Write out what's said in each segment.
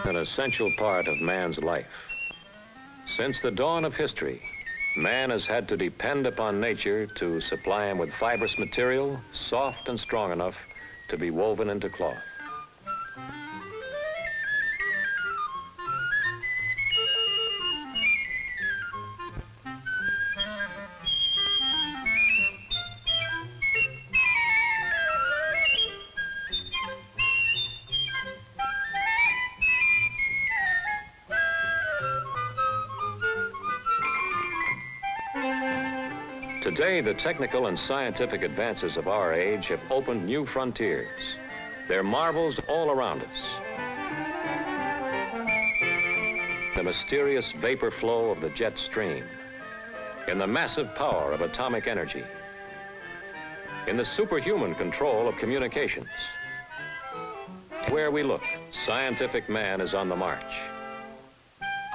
An essential part of man's life. Since the dawn of history, man has had to depend upon nature to supply him with fibrous material, soft and strong enough to be woven into cloth. Today, the technical and scientific advances of our age have opened new frontiers. They're marvels all around us. The mysterious vapor flow of the jet stream, in the massive power of atomic energy, in the superhuman control of communications. Where we look, scientific man is on the march.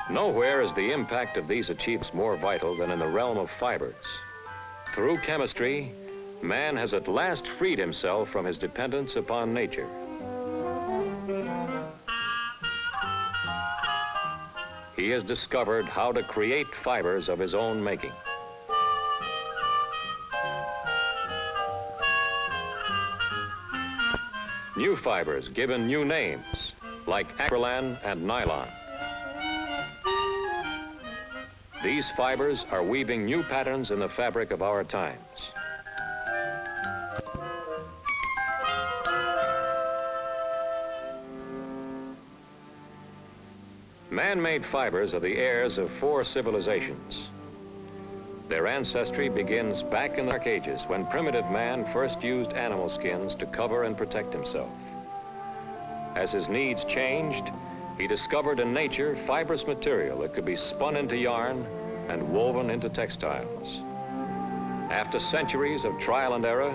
Nowhere is the impact of these achievements more vital than in the realm of fibers. Through chemistry, man has at last freed himself from his dependence upon nature. He has discovered how to create fibers of his own making. New fibers given new names, like acrylan and nylon. These fibers are weaving new patterns in the fabric of our times. Man-made fibers are the heirs of 4 civilizations. Their ancestry begins back in the Dark Ages, when primitive man first used animal skins to cover and protect himself. As his needs changed, he discovered in nature fibrous material that could be spun into yarn and woven into textiles. After centuries of trial and error,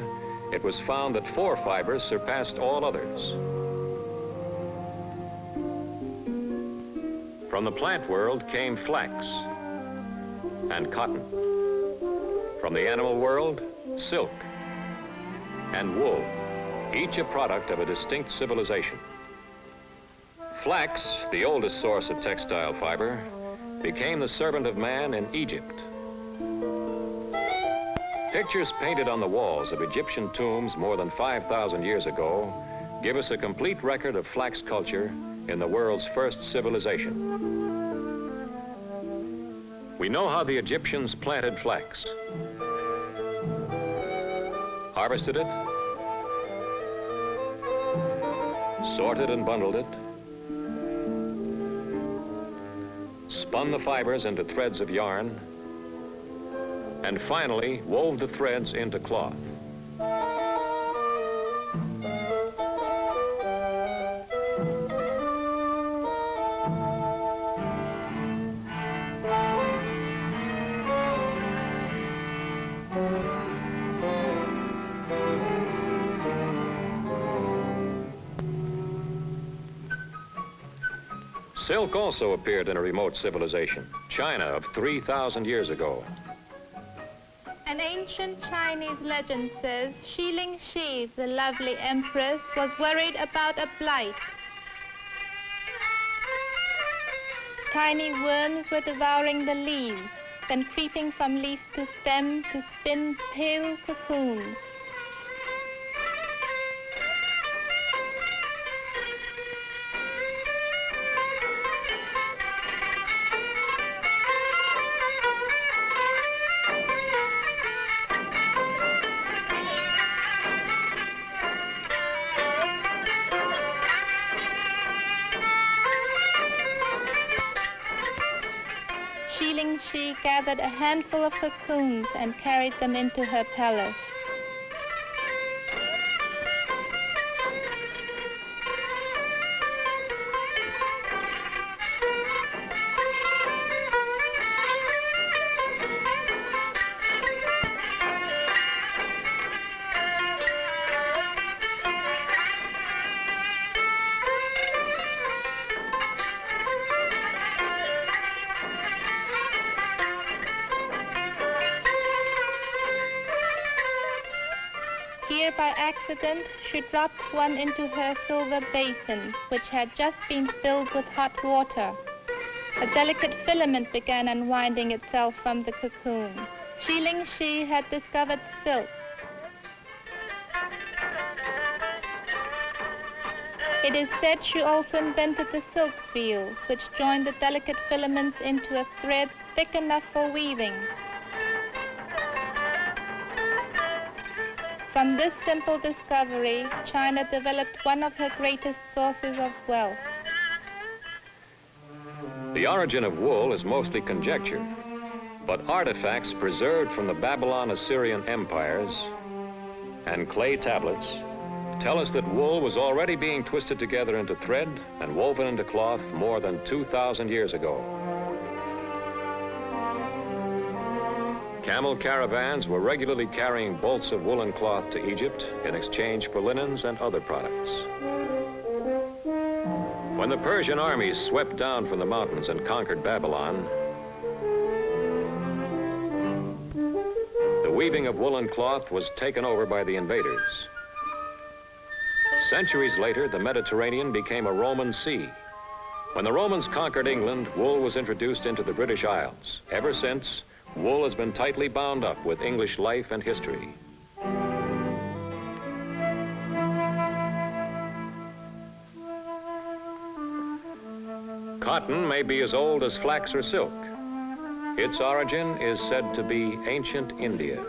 it was found that 4 fibers surpassed all others. From the plant world came flax and cotton. From the animal world, silk and wool, each a product of a distinct civilization. Flax, the oldest source of textile fiber, became the servant of man in Egypt. Pictures painted on the walls of Egyptian tombs more than 5,000 years ago give us a complete record of flax culture in the world's first civilization. We know how the Egyptians planted flax, harvested it, sorted and bundled it, spun the fibers into threads of yarn, and finally wove the threads into cloth. Silk also appeared in a remote civilization, China of 3,000 years ago. An ancient Chinese legend says Xiling Shi, the lovely empress, was worried about a blight. Tiny worms were devouring the leaves, then creeping from leaf to stem to spin pale cocoons. Xiling Shi gathered a handful of cocoons and carried them into her palace. by accident, she dropped one into her silver basin, which had just been filled with hot water. A delicate filament began unwinding itself from the cocoon. Xiling Shi had discovered silk. It is said she also invented the silk reel, which joined the delicate filaments into a thread thick enough for weaving. From this simple discovery, China developed one of her greatest sources of wealth. The origin of wool is mostly conjecture, but artifacts preserved from the Babylon-Assyrian empires and clay tablets tell us that wool was already being twisted together into thread and woven into cloth more than 2,000 years ago. Camel caravans were regularly carrying bolts of woolen cloth to Egypt in exchange for linens and other products. When the Persian armies swept down from the mountains and conquered Babylon, the weaving of woolen cloth was taken over by the invaders. Centuries later, the Mediterranean became a Roman sea. When the Romans conquered England, wool was introduced into the British Isles. Ever since, wool has been tightly bound up with English life and history. Cotton may be as old as flax or silk. Its origin is said to be ancient India.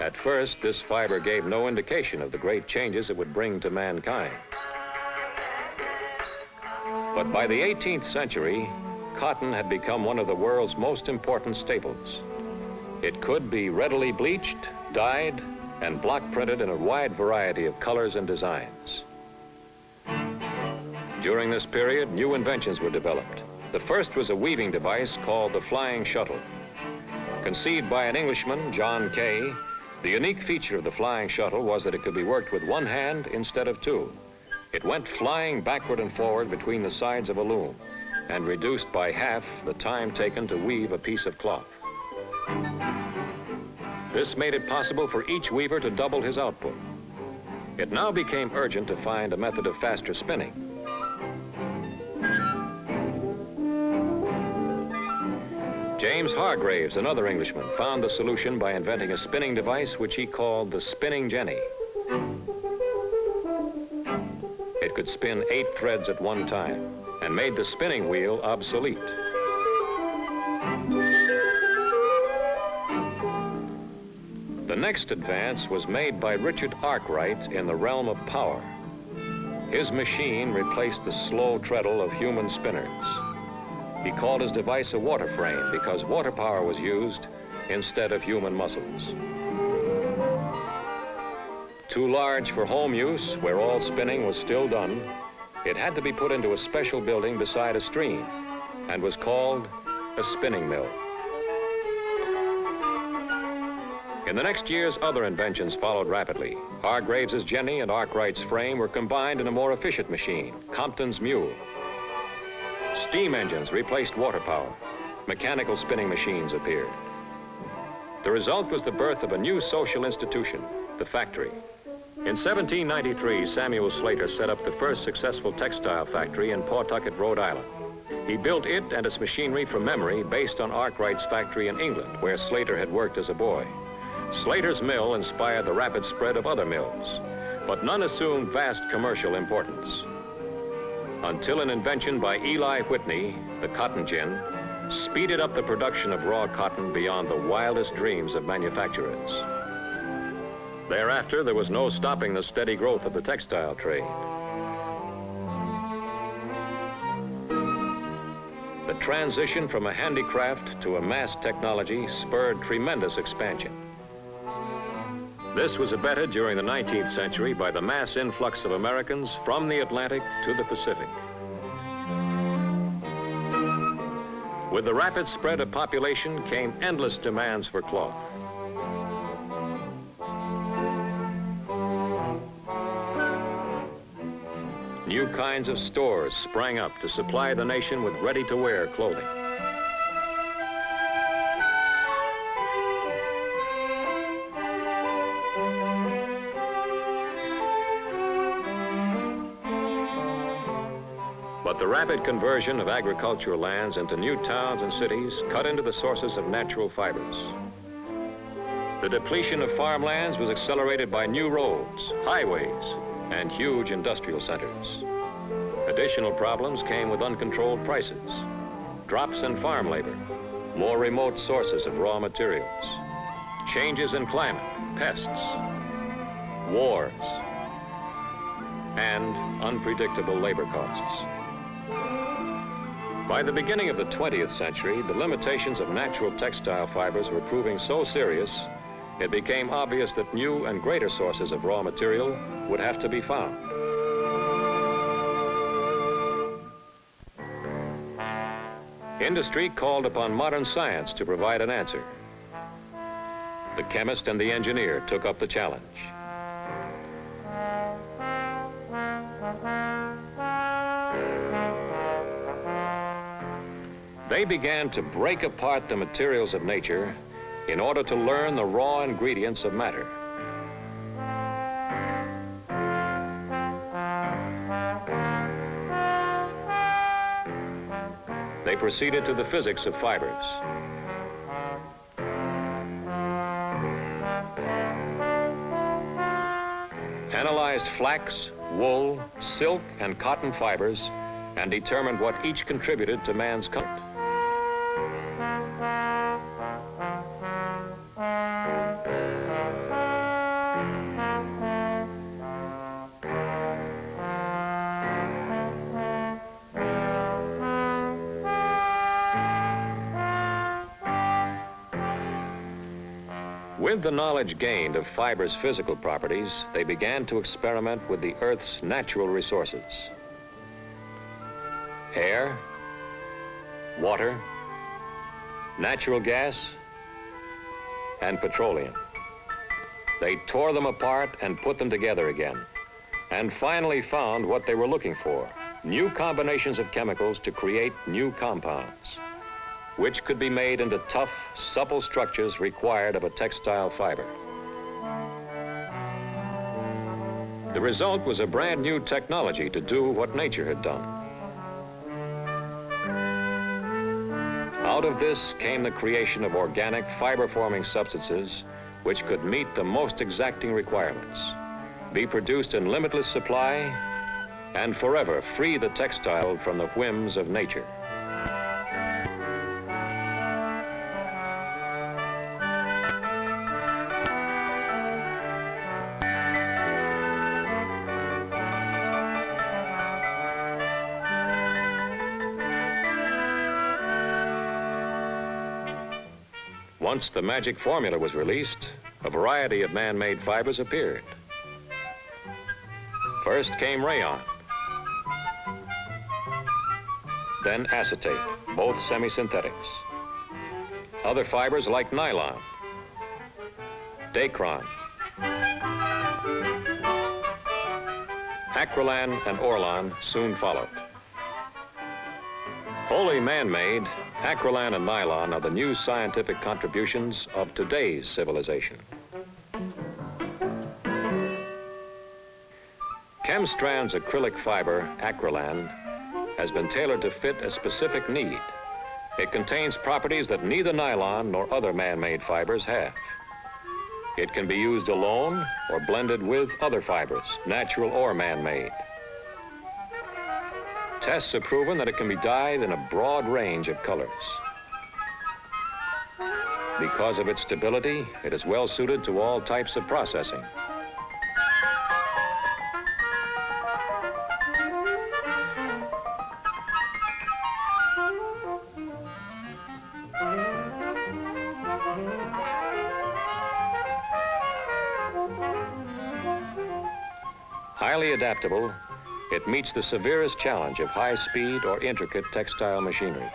At first, this fiber gave no indication of the great changes it would bring to mankind. But by the 18th century, cotton had become one of the world's most important staples. It could be readily bleached, dyed, and block printed in a wide variety of colors and designs. During this period, new inventions were developed. The first was a weaving device called the flying shuttle. Conceived by an Englishman, John Kay, the unique feature of the flying shuttle was that it could be worked with one hand instead of two. It went flying backward and forward between the sides of a loom and reduced by half the time taken to weave a piece of cloth. This made it possible for each weaver to double his output. It now became urgent to find a method of faster spinning. James Hargreaves, another Englishman, found the solution by inventing a spinning device which he called the spinning jenny. It could spin 8 threads at one time and made the spinning wheel obsolete. The next advance was made by Richard Arkwright in the realm of power. His machine replaced the slow treadle of human spinners. He called his device a water frame because water power was used instead of human muscles. Too large for home use, where all spinning was still done, it had to be put into a special building beside a stream and was called a spinning mill. In the next years, other inventions followed rapidly. Hargreaves's jenny and Arkwright's frame were combined in a more efficient machine, Compton's mule. Steam engines replaced water power, mechanical spinning machines appeared. The result was the birth of a new social institution, the factory. In 1793, Samuel Slater set up the first successful textile factory in Pawtucket, Rhode Island. He built it and its machinery from memory based on Arkwright's factory in England, where Slater had worked as a boy. Slater's mill inspired the rapid spread of other mills, but none assumed vast commercial importance. Until an invention by Eli Whitney, the cotton gin, speeded up the production of raw cotton beyond the wildest dreams of manufacturers. Thereafter, there was no stopping the steady growth of the textile trade. The transition from a handicraft to a mass technology spurred tremendous expansion. This was abetted during the 19th century by the mass influx of Americans from the Atlantic to the Pacific. With the rapid spread of population came endless demands for cloth. New kinds of stores sprang up to supply the nation with ready-to-wear clothing. But the rapid conversion of agricultural lands into new towns and cities cut into the sources of natural fibers. The depletion of farmlands was accelerated by new roads, highways, and huge industrial centers. Additional problems came with uncontrolled prices, drops in farm labor, more remote sources of raw materials, changes in climate, pests, wars, and unpredictable labor costs. By the beginning of the 20th century, the limitations of natural textile fibers were proving so serious, it became obvious that new and greater sources of raw material would have to be found. Industry called upon modern science to provide an answer. The chemist and the engineer took up the challenge. They began to break apart the materials of nature in order to learn the raw ingredients of matter. They proceeded to the physics of fibers. Analyzed flax, wool, silk, and cotton fibers and determined what each contributed to man's comfort. With the knowledge gained of fibers' physical properties, they began to experiment with the Earth's natural resources. Air, water, natural gas, and petroleum. They tore them apart and put them together again, and finally found what they were looking for, new combinations of chemicals to create new compounds, which could be made into tough, supple structures required of a textile fiber. The result was a brand new technology to do what nature had done. Out of this came the creation of organic fiber-forming substances which could meet the most exacting requirements, be produced in limitless supply, and forever free the textile from the whims of nature. Once the magic formula was released, a variety of man-made fibers appeared. First came rayon, then acetate, both semi-synthetics. Other fibers like nylon, dacron, acrylan, and orlan soon followed. Wholly man-made, Acrylan and nylon are the new scientific contributions of today's civilization. Chemstrand's acrylic fiber, Acrylan, has been tailored to fit a specific need. It contains properties that neither nylon nor other man-made fibers have. It can be used alone or blended with other fibers, natural or man-made. Tests have proven that it can be dyed in a broad range of colors. Because of its stability, it is well suited to all types of processing. Highly adaptable, it meets the severest challenge of high-speed or intricate textile machinery.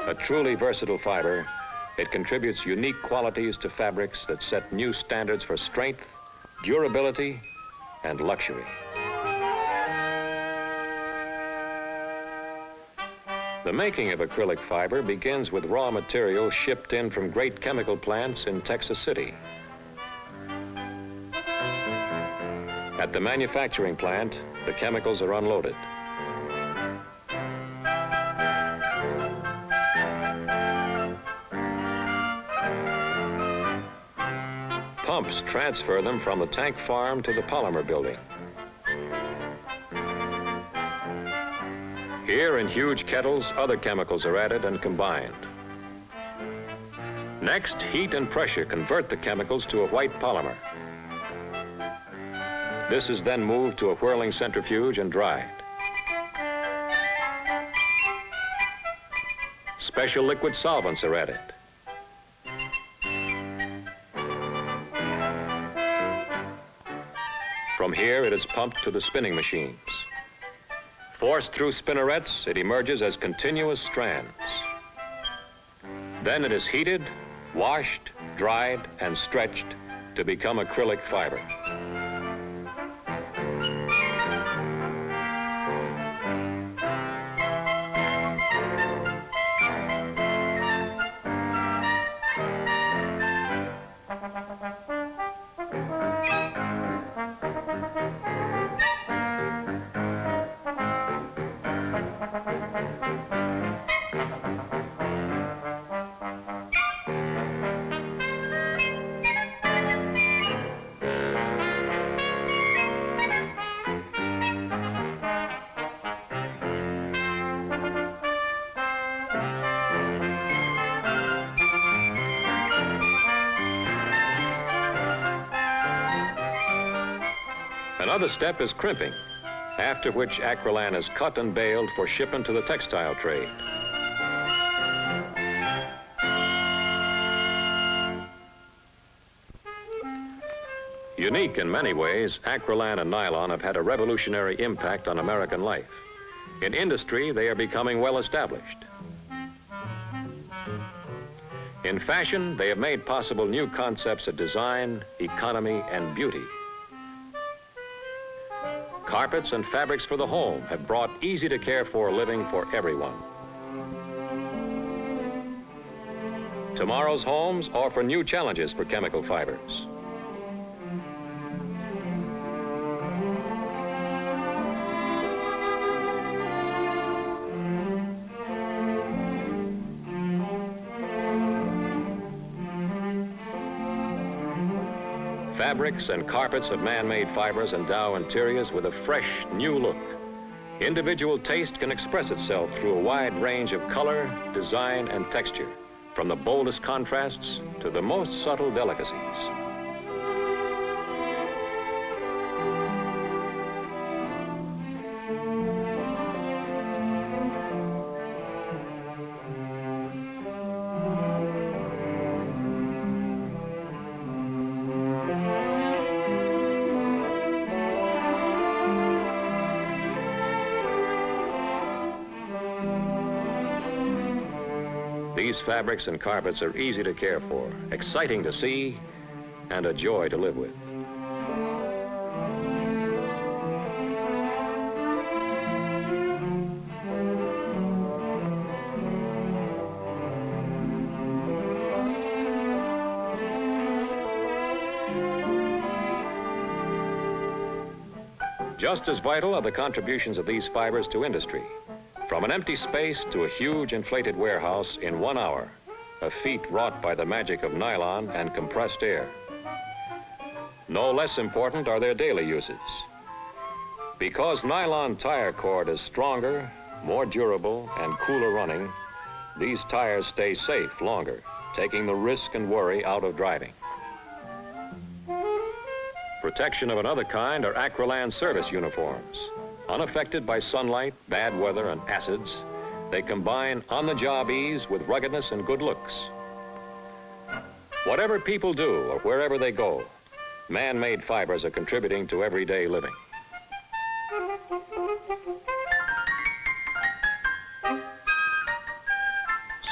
A truly versatile fiber, it contributes unique qualities to fabrics that set new standards for strength, durability, and luxury. The making of acrylic fiber begins with raw material shipped in from great chemical plants in Texas City. At the manufacturing plant, the chemicals are unloaded. Pumps transfer them from the tank farm to the polymer building. Here in huge kettles, other chemicals are added and combined. Next, heat and pressure convert the chemicals to a white polymer. This is then moved to a whirling centrifuge and dried. Special liquid solvents are added. From here, it is pumped to the spinning machines. Forced through spinnerets, it emerges as continuous strands. Then it is heated, washed, dried, and stretched to become acrylic fiber. Another step is crimping, after which acrylan is cut and baled for shipment to the textile trade. Unique in many ways, acrylan and nylon have had a revolutionary impact on American life. In industry, they are becoming well established. In fashion, they have made possible new concepts of design, economy, and beauty. Carpets and fabrics for the home have brought easy-to-care-for living for everyone. Tomorrow's homes offer new challenges for chemical fibers. Fabrics and carpets of man-made fibers endow interiors with a fresh, new look. Individual taste can express itself through a wide range of color, design, and texture, from the boldest contrasts to the most subtle delicacies. These fabrics and carpets are easy to care for, exciting to see, and a joy to live with. Just as vital are the contributions of these fibers to industry. From an empty space to a huge inflated warehouse in 1 hour, a feat wrought by the magic of nylon and compressed air. No less important are their daily uses. Because nylon tire cord is stronger, more durable, and cooler running, these tires stay safe longer, taking the risk and worry out of driving. Protection of another kind are Acrylan service uniforms. Unaffected by sunlight, bad weather, and acids, they combine on-the-job ease with ruggedness and good looks. Whatever people do or wherever they go, man-made fibers are contributing to everyday living.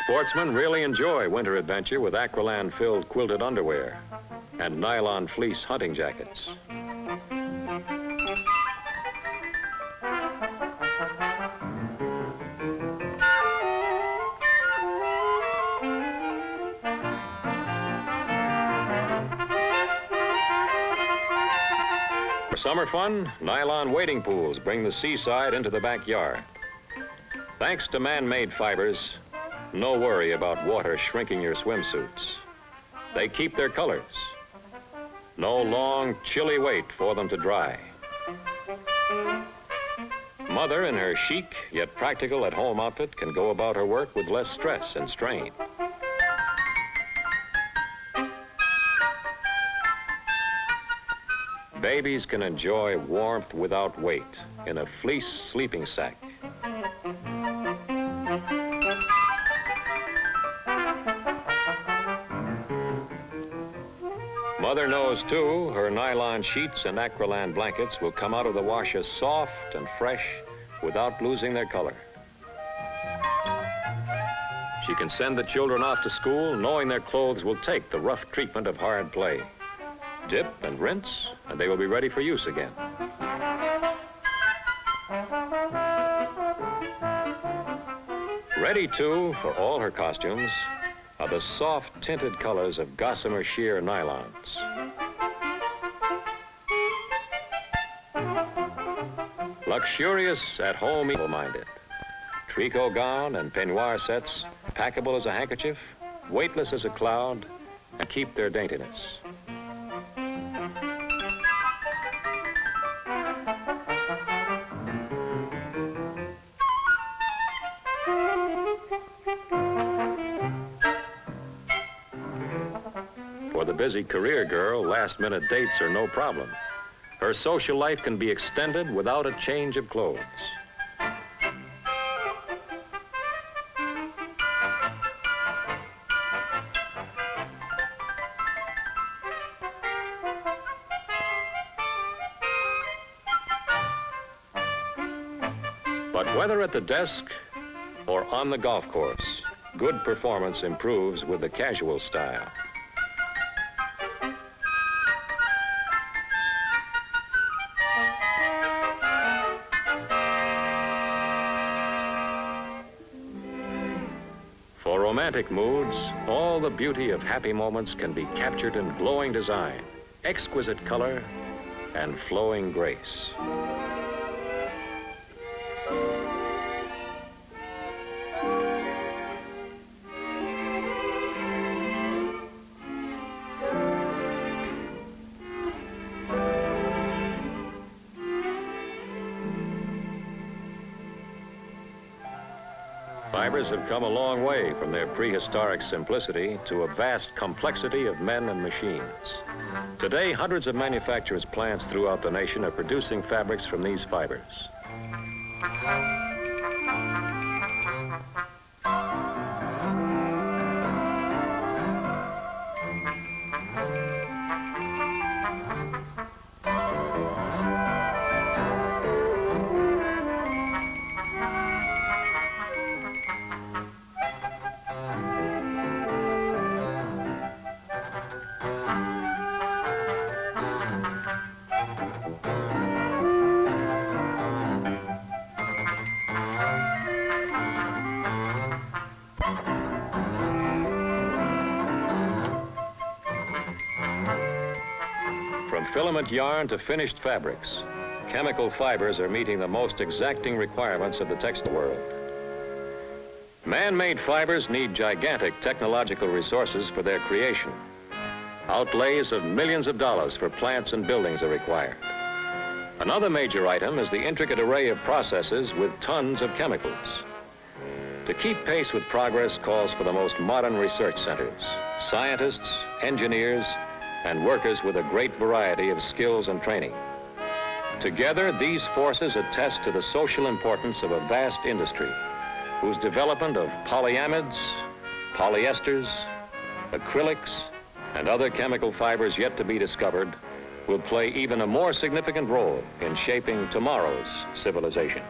Sportsmen really enjoy winter adventure with Acrylan-filled quilted underwear and nylon fleece hunting jackets. For summer fun, nylon wading pools bring the seaside into the backyard. Thanks to man-made fibers, no worry about water shrinking your swimsuits. They keep their colors. No long, chilly wait for them to dry. Mother, in her chic yet practical at-home outfit, can go about her work with less stress and strain. Babies can enjoy warmth without weight in a fleece sleeping sack. Mother knows, too, her nylon sheets and Acrylan blankets will come out of the wash as soft and fresh without losing their color. She can send the children off to school knowing their clothes will take the rough treatment of hard play. Dip and rinse, and they will be ready for use again. Ready, too, for all her costumes are the soft tinted colors of gossamer sheer nylons. Luxurious at-home, evil-minded. Tricot gown and peignoir sets, packable as a handkerchief, weightless as a cloud, and keep their daintiness. For the busy career girl, last-minute dates are no problem. Her social life can be extended without a change of clothes. But whether at the desk or on the golf course, good performance improves with the casual style. For romantic moods, all the beauty of happy moments can be captured in glowing design, exquisite color, and flowing grace. Fibers have come a long way from their prehistoric simplicity to a vast complexity of men and machines. Today, hundreds of manufacturers' plants throughout the nation are producing fabrics from these fibers. filament yarn to finished fabrics, chemical fibers are meeting the most exacting requirements of the textile world. Man-made fibers need gigantic technological resources for their creation. Outlays of millions of dollars for plants and buildings are required. Another major item is the intricate array of processes with tons of chemicals. To keep pace with progress calls for the most modern research centers, scientists, engineers, and workers with a great variety of skills and training. Together, these forces attest to the social importance of a vast industry whose development of polyamides, polyesters, acrylics, and other chemical fibers yet to be discovered will play even a more significant role in shaping tomorrow's civilization.